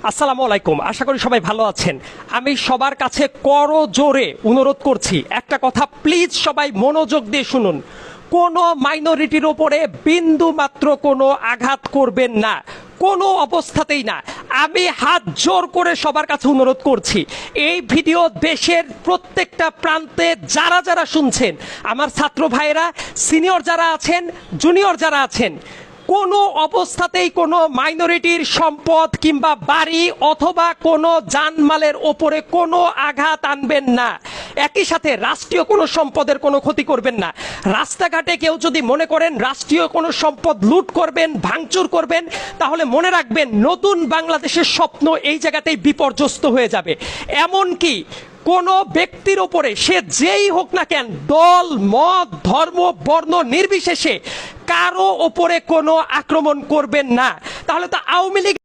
আসসালামু আলাইকুম, আশা করি সবাই ভালো আছেন। আমি সবার কাছে করজোরে অনুরোধ করছি, একটা কথা প্লিজ সবাই মনোযোগ দিয়ে শুনুন। কোনো মাইনরিটির ওপরে বিন্দু মাত্র কোনো আঘাত করবেন না, কোনো অবস্থাতেই না। আমি হাত জোর করে সবার কাছে অনুরোধ করছি, এই ভিডিও দেশের প্রত্যেকটা প্রান্তে যারা যারা শুনছেন, আমার ছাত্র ভাইয়েরা, সিনিয়র যারা আছেন, জুনিয়র যারা আছেন, কোনো অবস্থাতেই কোনো মাইনরিটির সম্পদ কিংবা বাড়ি অথবা কোনো জানমালের ওপরে কোনো আঘাত আনবেন না। একই সাথে রাষ্ট্রীয় কোনো সম্পদের কোনো ক্ষতি করবেন না। রাস্তাঘাটে কেউ যদি মনে করেন রাষ্ট্রীয় কোনো সম্পদ লুট করবেন, ভাঙচুর করবেন, তাহলে মনে রাখবেন নতুন বাংলাদেশের স্বপ্ন এই জায়গাতেই বিপর্যস্ত হয়ে যাবে। এমনকি কোনো ব্যক্তির ওপরে, সে যেই হোক না কেন, দল মত ধর্ম বর্ণ নির্বিশেষে কারো ওপরে কোনো আক্রমণ করবেন না। তাহলে তো আওয়ামী লীগ